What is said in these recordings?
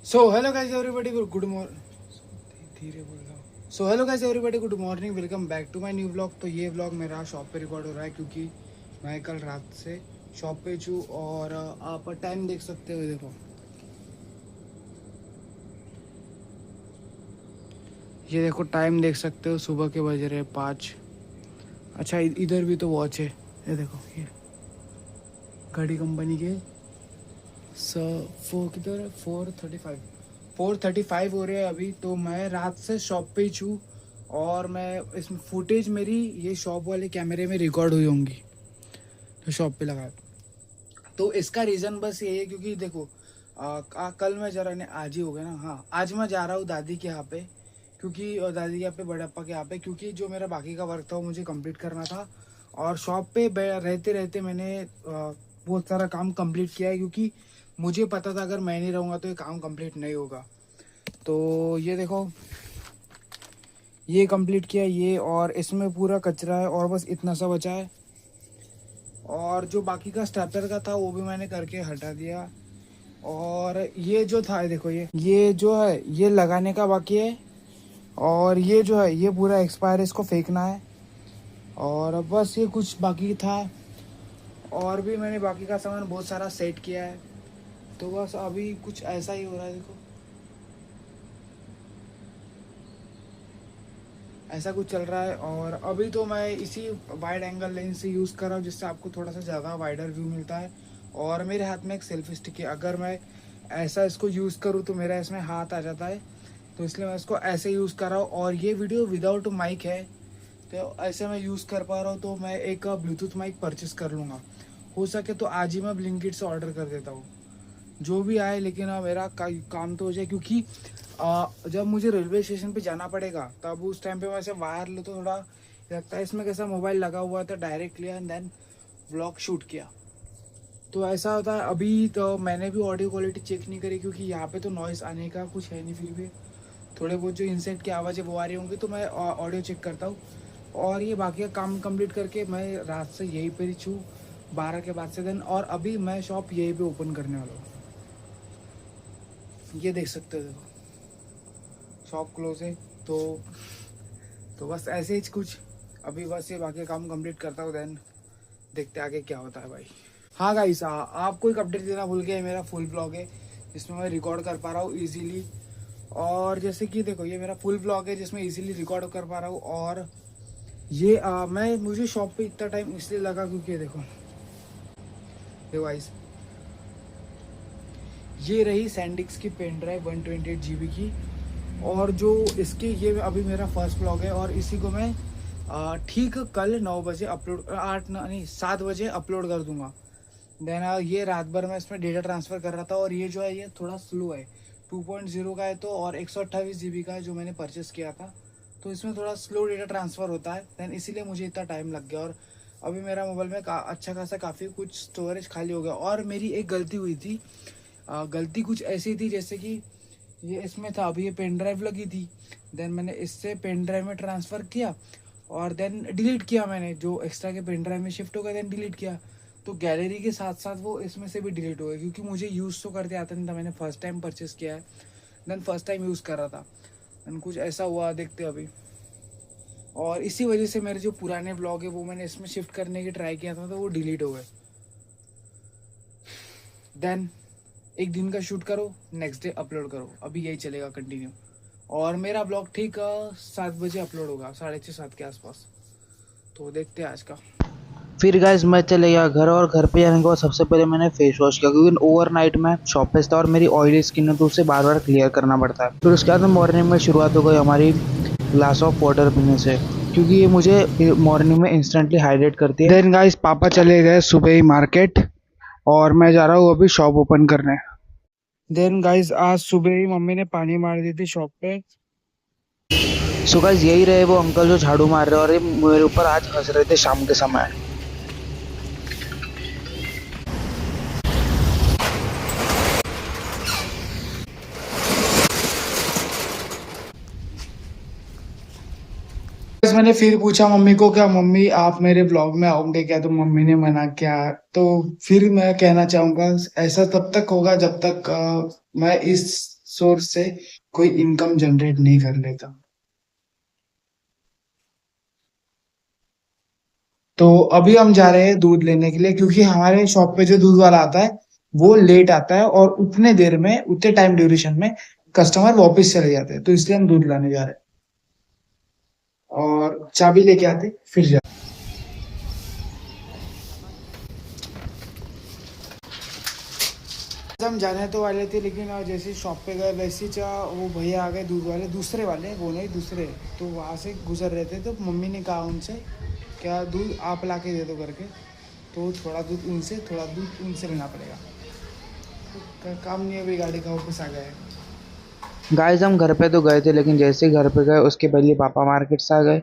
सो hello guys everybody good morning. धीरे बोल रहा हूँ। So hello guys everybody good morning, welcome back to my new vlog. तो ये व्लॉग मेरा शॉप पे रिकॉर्ड हो रहा है क्योंकि मैं कल रात से शॉप पे हूँ। और आप टाइम देख सकते हो, देखो ये देखो टाइम देख सकते हो, सुबह के बज रहे 5। अच्छा इधर भी तो वॉच है, ये देखो ये घड़ी कंपनी के। किधर है? 4:35, 4:35 हो रहे हैं अभी। तो मैं रात से शॉप पे ही हूँ और मैं इसमें फुटेज मेरी ये शॉप वाले कैमरे में रिकॉर्ड हुई होंगी जो शॉप पे लगा। तो इसका रीज़न बस ये है क्योंकि देखो कल मैं जरा ने आज ही हो गया ना, हाँ आज मैं जा रहा हूँ दादी के यहाँ पे, क्योंकि दादी के यहाँ पे बड़े अप्पा के यहाँ पे, क्योंकि जो मेरा बाकी का वर्क था वो मुझे कंप्लीट करना था। और शॉप पे रहते रहते मैंने बहुत सारा काम कंप्लीट किया है, क्योंकि मुझे पता था अगर मैं नहीं रहूँगा तो ये काम कंप्लीट नहीं होगा। तो ये देखो ये कंप्लीट किया ये, और इसमें पूरा कचरा है और बस इतना सा बचा है। और जो बाकी का स्टेपलर का था वो भी मैंने करके हटा दिया। और ये जो था देखो ये जो है ये लगाने का बाकी है। और ये जो है ये पूरा एक्सपायर, इसको फेंकना है। और अब बस ये कुछ बाकी था, और भी मैंने बाकी का सामान बहुत सारा सेट किया है। तो बस अभी कुछ ऐसा ही हो रहा है, देखो ऐसा कुछ चल रहा है। और अभी तो मैं इसी वाइड एंगल लेंस से यूज़ कर रहा हूँ, जिससे आपको थोड़ा सा ज़्यादा वाइडर व्यू मिलता है। और मेरे हाथ में एक सेल्फी स्टिक है, अगर मैं ऐसा इसको यूज़ करूँ तो मेरा इसमें हाथ आ जाता है, तो इसलिए मैं इसको ऐसे यूज़ कर रहा हूँ। और ये वीडियो विदाउट माइक है, तो ऐसे मैं यूज़ कर पा रहा हूँ। तो मैं एक ब्लूटूथ माइक परचेस कर लूँगा, हो सके तो आज ही मैं ब्लिंकिट से ऑर्डर कर देता हूँ, जो भी आए, लेकिन मेरा काम तो हो जाए। क्योंकि जब मुझे रेलवे स्टेशन पे जाना पड़ेगा तब उस टाइम पे मैं ऐसे वायर लो तो थोड़ा लगता है। इसमें कैसा मोबाइल लगा हुआ था, डायरेक्ट लिया एंड देन व्लॉग शूट किया, तो ऐसा होता है। अभी तो मैंने भी ऑडियो क्वालिटी चेक नहीं करी, क्योंकि यहाँ पे तो नॉइस आने का कुछ है नहीं, फिर भी थोड़े बहुत जो इंसेक्ट की आवाज़ें वो आ रही होंगी, तो मैं ऑडियो चेक करता हूँ। और ये बाकी का काम कंप्लीट करके मैं रात से यहीं पर ही छूँ, 12 के बाद से दिन। और अभी मैं शॉप यहीं पे ओपन करने वाला हूँ, ये देख सकते हो, देखो शॉप क्लोज है। तो बस ऐसे ही कुछ, अभी बस ये बाकी काम कंप्लीट करता हूँ, देन देखते आगे क्या होता है भाई। हाँ गाइस, आपको एक अपडेट देना भूल गया, मेरा फुल ब्लॉग है जिसमें मैं रिकॉर्ड कर पा रहा हूँ इजीली। और जैसे कि देखो ये मेरा फुल ब्लॉग है जिसमें इजीली रिकॉर्ड कर पा रहा हूँ। और ये मुझे शॉप पे इतना टाइम इसलिए लगा क्योंकि देखो गाइस, ये रही सैंडिक्स की पेन ड्राइव 128 GB की। और जो इसके ये अभी मेरा फर्स्ट ब्लॉग है, और इसी को मैं ठीक कल 9 बजे अपलोड, 7 बजे अपलोड कर दूंगा। देन ये रात भर मैं इसमें डेटा ट्रांसफ़र कर रहा था, और ये जो है ये थोड़ा स्लो है, 2.0 का है तो, और 128 GB का है जो मैंने परचेस किया था। तो इसमें थोड़ा स्लो डेटा ट्रांसफ़र होता है, देन इसीलिए मुझे इतना टाइम लग गया। और अभी मेरा मोबाइल में अच्छा खासा काफ़ी कुछ स्टोरेज खाली हो गया। और मेरी एक गलती हुई थी, गलती कुछ ऐसी थी जैसे कि ये इसमें था, अभी ये पेन ड्राइव लगी थी, देन मैंने इससे पेन ड्राइव में ट्रांसफ़र किया, और देन डिलीट किया मैंने, जो एक्स्ट्रा के पेन ड्राइव में शिफ्ट हो गया, देन डिलीट किया। तो गैलरी के साथ साथ वो इसमें से भी डिलीट हो गया, क्योंकि मुझे यूज़ तो करते आता नहीं था, मैंने फर्स्ट टाइम परचेस किया है, देन फर्स्ट टाइम यूज़ कर रहा था, देन कुछ ऐसा हुआ, देखते अभी। और इसी वजह से मेरे जो पुराने ब्लॉग है वो मैंने इसमें शिफ्ट करने की ट्राई किया था, तो वो डिलीट हो गए। देन एक दिन का शूट करो, नेक्स्ट डे अपलोड करो, अभी यही चलेगा कंटिन्यू। और मेरा ब्लॉग ठीक 7 बजे अपलोड होगा, 6:30 7 के आसपास। तो देखते हैं आज का। फिर गाइस मैं चले गया घर, और घर पे जाने के बाद सबसे पहले मैंने फेस वॉश किया, क्योंकि ओवरनाइट में शॉप पे था और मेरी ऑयली स्किन है, तो उसे बार बार क्लियर करना पड़ता है। फिर उसके बाद मॉर्निंग में शुरुआत हो गई हमारी ग्लास ऑफ वाटर पीने से, क्योंकि ये मुझे मॉर्निंग में इंस्टेंटली हाइड्रेट करती है। देन गाइस पापा चले गए सुबह ही मार्केट, और मैं जा रहा हूँ अभी शॉप ओपन करने। देन गाइस आज सुबह ही मम्मी ने पानी मार दी थी शॉप पे। सो गाइस यही रहे वो अंकल जो झाड़ू मार रहे और ये मेरे ऊपर आज हंस रहे थे शाम के समय। मैंने फिर पूछा मम्मी को, क्या मम्मी आप मेरे ब्लॉग में आओगे क्या, तो मम्मी ने मना किया। तो फिर मैं कहना चाहूंगा ऐसा तब तक होगा जब तक मैं इस सोर्स से कोई इनकम जनरेट नहीं कर लेता। तो अभी हम जा रहे हैं दूध लेने के लिए, क्योंकि हमारे शॉप पे जो दूध वाला आता है वो लेट आता है, और उतने देर में, उतने टाइम ड्यूरेशन में कस्टमर वापस चले जाते हैं, तो इसलिए हम दूध लाने जा रहे हैं। और चाबी लेके आते फिर जा। हम जाने तो वाले थे, लेकिन जैसे शॉप पे गए वैसे ही वो भैया आ गए दूध वाले, दूसरे वाले वो नहीं, दूसरे। तो वहाँ से गुजर रहे थे, तो मम्मी ने कहा उनसे क्या दूध आप ला के दे दो करके। तो थोड़ा दूध उनसे, थोड़ा दूध उनसे लेना पड़ेगा। तो काम नहीं है, अभी गाड़ी का वापस आ गए। गाइस हम घर पे तो गए थे, लेकिन जैसे ही घर पे गए उसके पहले पापा मार्केट से आ गए।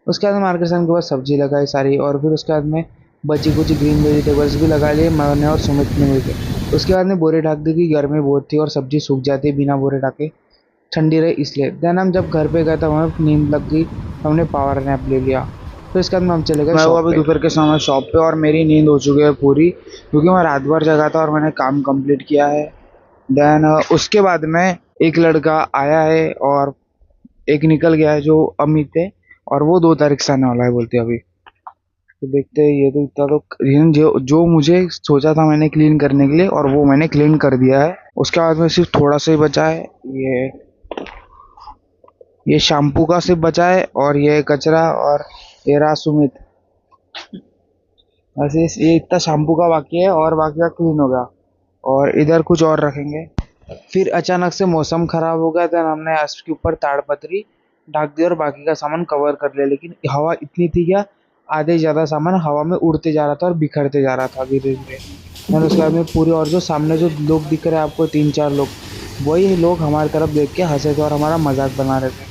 उसके बाद मार्केट से आने के बाद सब्जी लगाई सारी, और फिर उसके बाद में बची कुछ ग्रीन वेजिटेबल्स भी लगा लिए मैंने और सुमित ने मिलकर। उसके बाद में बोरे ढक दी कि गर्मी बहुत थी और सब्जी सूख जाती बिना बोरे ढके, ठंडी रही इसलिए। देन हम जब घर पे गए तब हमें नींद लग गई, हमने पावर नैप ले लिया। फिर इसके बाद में हम चले गए शॉप पे। दोपहर के समय शॉप पे, और मेरी नींद हो चुकी है पूरी, क्योंकि मैं रात भर जगा था और मैंने काम कंप्लीट किया है। देन उसके बाद में एक लड़का आया है और एक निकल गया है जो अमित है, और वो 2 तारीख से आने वाला है बोलते हैं अभी। तो देखते हैं, ये तो इतना तो क्लीन जो मुझे सोचा था मैंने क्लीन करने के लिए, और वो मैंने क्लीन कर दिया है। उसके बाद में सिर्फ थोड़ा सा ही बचा है, ये शैम्पू का सिर्फ बचा है, और ये कचरा, और ये रहा सुमित। वैसे ये इतना शैम्पू का बाकी है, और बाकी का क्लीन हो गया। और इधर कुछ और रखेंगे। फिर अचानक से मौसम खराब हो गया, तो हमने इसके ऊपर ताड़पत्री ढक दी और बाकी का सामान कवर कर लिया, लेकिन हवा इतनी थी क्या, आधे से ज़्यादा सामान हवा में उड़ते जा रहा था और बिखरते जा रहा था धीरे धीरे। और उसके बाद में पूरी, और जो सामने जो लोग दिख रहे हैं आपको 3-4 लोग, वही लोग हमारी तरफ देख के हंसे थे और हमारा मजाक बना रहे थे।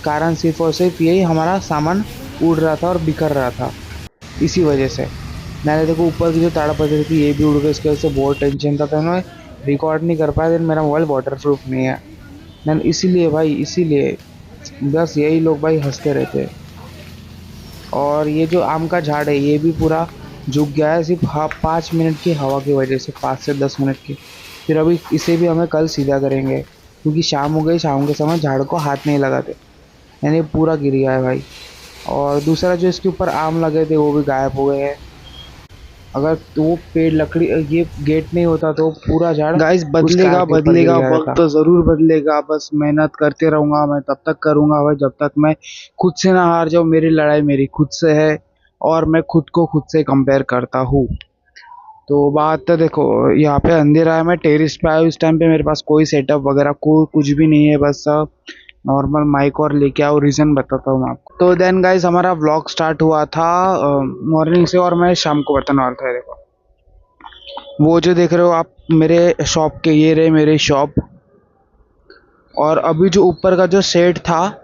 कारण सिर्फ और सिर्फ यही, हमारा सामान उड़ रहा था और बिखर रहा था, इसी वजह से। मैंने देखो ऊपर की जो ताड़पत्री थी ये भी उड़ गई, इसकी वजह से बहुत टेंशन था, तो मैं रिकॉर्ड नहीं कर पाया। मेरा मोबाइल वाटर प्रूफ नहीं है, मैंने इसीलिए भाई, इसीलिए बस यही लोग भाई हंसते रहते हैं। और ये जो आम का झाड़ है ये भी पूरा झुक गया है, सिर्फ 5 मिनट की हवा की वजह से, 5 से 10 मिनट की। फिर अभी इसे भी हमें कल सीधा करेंगे, क्योंकि शाम हो गई, शाम के समय झाड़ को हाथ नहीं लगाते, यानी पूरा गिर गया है भाई। और दूसरा जो इसके ऊपर आम लगे थे वो भी गायब हो गए हैं। अगर तो वो पेड़ लकड़ी ये गेट नहीं होता तो पूरा झाड़ गाइस उस बदलेगा कार के ऊपर गिर बदलेगा, गया वक्त था। तो जरूर बदलेगा, बस मेहनत करते रहूंगा मैं, तब तक करूंगा भाई जब तक मैं खुद से ना हार जाऊं। मेरी लड़ाई मेरी खुद से है, और मैं खुद को खुद से कंपेयर करता हूँ। तो बात तो देखो, यहाँ पे अंधेरा है, मैं टेरिस पे आया हूँ, इस टाइम पे मेरे पास कोई सेटअप वगैरह कोई कुछ भी नहीं है, बस नॉर्मल माइक और लेके आओ। रीज़न बताता हूँ मैं आपको। तो देन गाइस हमारा व्लॉग स्टार्ट हुआ था मॉर्निंग से, और मैं शाम को बताने वाला था। ये देखो, वो जो देख रहे हो आप मेरे शॉप के, ये रहे मेरे शॉप। और अभी जो ऊपर का जो सेट था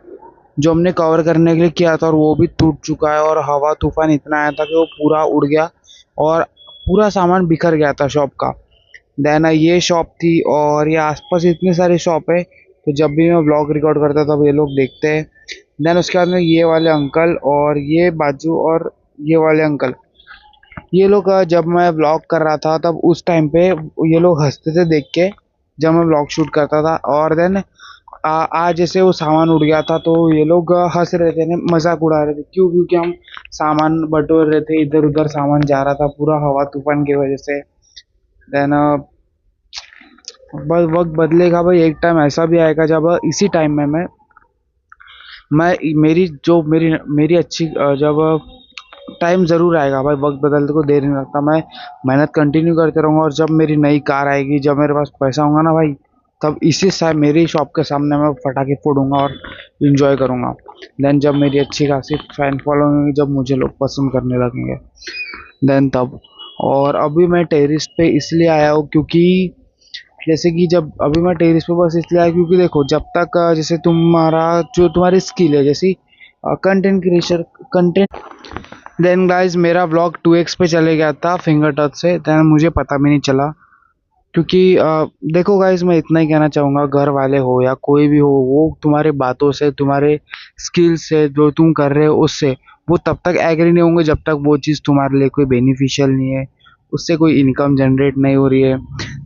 जो हमने कवर करने के लिए किया था, और वो भी टूट चुका है, और हवा तूफान इतना आया था कि वो पूरा उड़ गया और पूरा सामान बिखर गया था शॉप का। देन ये शॉप थी, और ये आसपास इतने सारे शॉप है, तो जब भी मैं ब्लॉग रिकॉर्ड करता तब ये लोग देखते हैं। देन उसके बाद में ये वाले अंकल और ये बाजू और ये वाले अंकल, ये लोग जब मैं व्लॉग कर रहा था तब उस टाइम पे ये लोग हंसते थे देख के, जब मैं व्लॉग शूट करता था। और देन आज जैसे वो सामान उड़ गया था तो ये लोग हंस रहे थे, मजाक उड़ा रहे थे। क्यों? क्योंकि हम सामान बटोर रहे थे, इधर उधर सामान जा रहा था पूरा हवा तूफान की वजह से। देन बस वक्त बदलेगा भाई, एक टाइम ऐसा भी आएगा जब इसी टाइम में मैं मेरी जो मेरी मेरी अच्छी जब टाइम ज़रूर आएगा भाई, वक्त बदलने को देर नहीं लगता। मैं मेहनत कंटिन्यू करते रहूँगा, और जब मेरी नई कार आएगी, जब मेरे पास पैसा होगा ना भाई, तब इसी साथ मेरी शॉप के सामने मैं पटाखे फोड़ूंगा और इंजॉय करूँगा। देन जब मेरी अच्छी खासी फैन फॉलोइंग होगी, जब मुझे लोग पसंद करने लगेंगे, देन तब। और अभी मैं टेरिस पे इसलिए आया हूँ क्योंकि, जैसे कि जब अभी मैं टेरिस पे बस इसलिए आया क्योंकि देखो, जब तक जैसे तुम्हारा जो तुम्हारी स्किल है, जैसे content creation, content. Then guys मेरा व्लॉग 2x पे चले गया था फिंगर टच से, देन मुझे पता भी नहीं चला। क्योंकि देखो गाइज, मैं इतना ही कहना चाहूँगा, घर वाले हो या कोई भी हो, वो तुम्हारे बातों से, तुम्हारे स्किल से, जो तुम कर रहे हो उससे, वो तब तक एग्री नहीं होंगे जब तक वो चीज़ तुम्हारे लिए कोई बेनिफिशियल नहीं है, उससे कोई इनकम जनरेट नहीं हो रही है,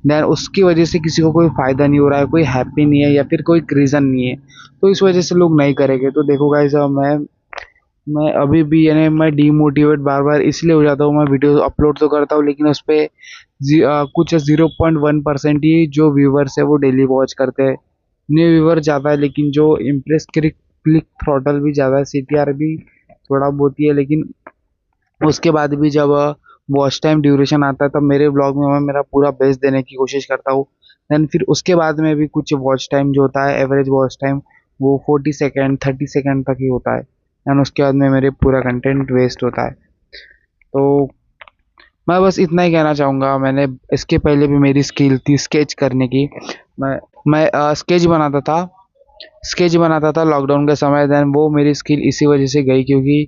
देन उसकी वजह से किसी को कोई फ़ायदा नहीं हो रहा है, कोई हैप्पी नहीं है या फिर कोई रीज़न नहीं है, तो इस वजह से लोग नहीं करेंगे। तो देखो गाइस, मैं अभी भी यानी मैं डीमोटिवेट बार बार इसलिए हो जाता हूँ। मैं वीडियो अपलोड तो करता हूँ लेकिन उस पर कुछ 0.1% ही जो व्यूवर्स है वो डेली वॉच करते हैं। न्यू व्यूवर ज़्यादा है लेकिन जो इम्प्रेस क्लिक थ्रॉटल भी ज़्यादा है, CTR भी थोड़ा बहुत ही है, लेकिन उसके बाद भी जब वॉच टाइम ड्यूरेशन आता है तब मेरे ब्लॉग में मैं मेरा पूरा बेस्ट देने की कोशिश करता हूँ। देन फिर उसके बाद में भी कुछ वॉच टाइम जो होता है, एवरेज वॉच टाइम वो 40 सेकेंड 30 सेकेंड तक ही होता है, एंड उसके बाद में मेरे पूरा कंटेंट वेस्ट होता है। तो मैं बस इतना ही कहना चाहूँगा। मैंने इसके पहले भी मेरी स्किल थी स्केच करने की। मैं स्केच बनाता था लॉकडाउन के समय। देन वो मेरी स्किल इसी वजह से गई क्योंकि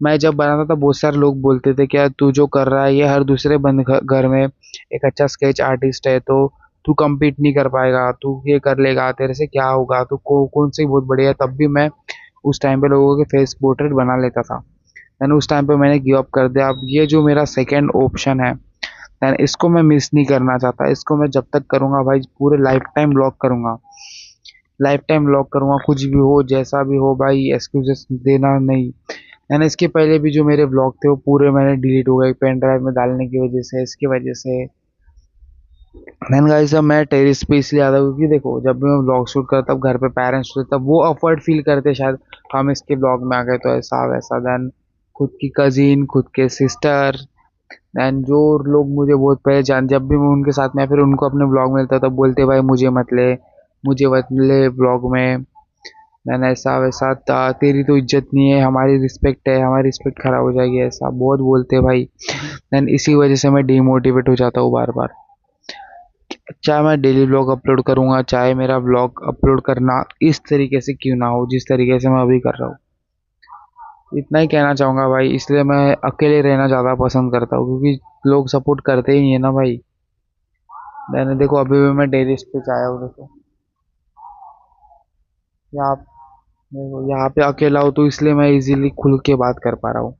मैं जब बनाता था बहुत सारे लोग बोलते थे क्या तू जो कर रहा है ये हर दूसरे बंद घर में एक अच्छा स्केच आर्टिस्ट है, तो तू compete नहीं कर पाएगा, तू ये कर लेगा, तेरे से क्या होगा, तू कौन सी बहुत बढ़िया है। तब भी मैं उस टाइम पे लोगों के फेस पोर्ट्रेट बना लेता था। देन उस टाइम पे मैंने गिव अप कर दिया। अब ये जो मेरा सेकेंड ऑप्शन है, देन इसको मैं मिस नहीं करना चाहता। इसको मैं जब तक करूँगा भाई पूरे लाइफ टाइम ब्लॉग करूँगा, लाइफ टाइम ब्लॉग करूँगा, कुछ भी हो जैसा भी हो भाई, एक्सक्यूजेस देना नहीं। मैंने इसके पहले भी जो मेरे व्लॉग थे वो पूरे मैंने डिलीट हो गए पेन ड्राइव में डालने की वजह से, इसकी वजह से। मैंने गाइस अब मैं टेरेस पे इसलिए आता हूँ क्योंकि देखो जब भी मैं व्लॉग शूट करता हूँ घर पे पेरेंट्स होते तब वो अफर्ट फील करते शायद हम इसके ब्लॉग में आ गए तो ऐसा वैसा। देन खुद की कजिन, खुद के सिस्टर, देन जो लोग मुझे बहुत पहले जान, जब भी मैं उनके साथ में या फिर उनको अपने ब्लॉग में मिलता तब बोलते भाई मुझे मत ले ब्लॉग में। देन ऐसा वैसा तेरी तो इज्जत नहीं है, हमारी रिस्पेक्ट है, हमारी रिस्पेक्ट खराब हो जाएगी, ऐसा बहुत बोलते हैं भाई। देन इसी वजह से मैं डीमोटिवेट हो जाता हूँ बार बार। चाहे मैं डेली ब्लॉग अपलोड करूँगा, चाहे मेरा ब्लॉग अपलोड करना इस तरीके से क्यों ना हो जिस तरीके से मैं अभी कर रहा हूँ। इतना ही कहना चाहूँगा भाई, इसलिए मैं अकेले रहना ज़्यादा पसंद करता हूँ क्योंकि लोग सपोर्ट करते ही नहीं है ना भाई। मैंने देखो अभी भी मैं टेरेस पे आया हूँ, देखो यहाँ देखो यहाँ पे अकेला हूँ तो इसलिए मैं इजीली खुल के बात कर पा रहा हूँ।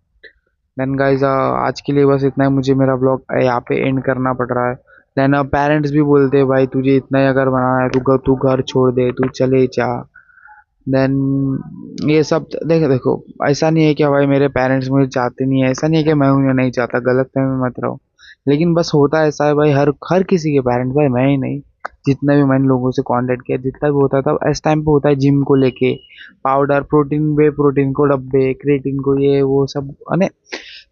देन गाइज आज के लिए बस इतना ही, मुझे मेरा ब्लॉग यहाँ पे एंड करना पड़ रहा है। देन पेरेंट्स भी बोलते हैं भाई तुझे इतना ही अगर बनाना है तू घर छोड़ दे, तू चले जा। देन ये सब देखो देखो ऐसा नहीं है कि भाई मेरे पेरेंट्स मुझे चाहते नहीं है, ऐसा नहीं है कि मैं उन्हें नहीं चाहता, गलत फहमी मत रहो। लेकिन बस होता ऐसा है भाई, हर हर किसी के पेरेंट्स, भाई मैं ही नहीं, जितना भी मैंने लोगों से कांटेक्ट किया जितना भी होता था इस टाइम पे होता है जिम को लेके, पाउडर प्रोटीन वे प्रोटीन को डब्बे क्रिएटिन को ये वो सब, अने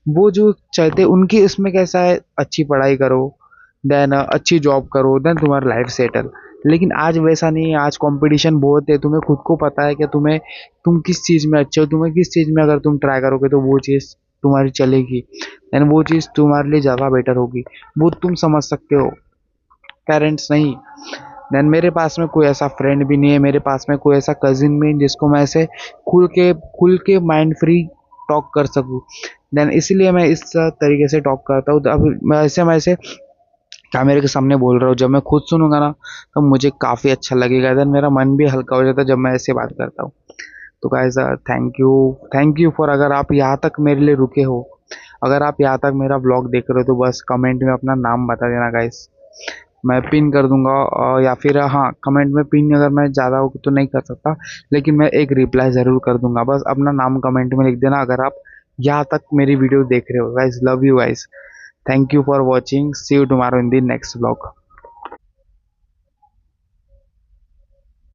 वो जो चाहते उनकी इसमें कैसा है अच्छी पढ़ाई करो, देन अच्छी जॉब करो, देन तुम्हारा लाइफ सेटल। लेकिन आज वैसा नहीं है, आज कंपटीशन बहुत है, तुम्हें खुद को पता है कि तुम किस चीज़ में अच्छे हो, तुम्हें किस चीज़ में अगर तुम ट्राई करोगे तो वो चीज़ तुम्हारी चलेगी, देन वो चीज़ तुम्हारे लिए ज़्यादा बेटर होगी, वो तुम समझ सकते हो, पेरेंट्स नहीं। देन मेरे पास में कोई ऐसा फ्रेंड भी नहीं है, मेरे पास में कोई ऐसा कजिन भी नहीं जिसको मैं ऐसे खुल के माइंड फ्री टॉक कर सकूँ। देन इसीलिए मैं इस तरीके से टॉक करता हूँ। तो अब मैं ऐसे कैमरे के सामने बोल रहा हूँ, जब मैं खुद सुनूंगा ना तो मुझे काफ़ी अच्छा लगेगा, देन मेरा मन भी हल्का हो जाता है जब मैं ऐसे बात करता हूँ। तो गाइस थैंक यू फॉर, अगर आप यहाँ तक मेरे लिए रुके हो, अगर आप यहाँ तक मेरा ब्लॉग देख रहे हो तो बस कमेंट में अपना नाम बता देना गाइस, मैं पिन कर दूंगा। या फिर हाँ कमेंट में पिन अगर मैं ज़्यादा हो तो नहीं कर सकता, लेकिन मैं एक रिप्लाई ज़रूर कर दूंगा। बस अपना नाम कमेंट में लिख देना अगर आप यहाँ तक मेरी वीडियो देख रहे हो। Guys love you guys, thank you for watching, see you tomorrow in the next blog.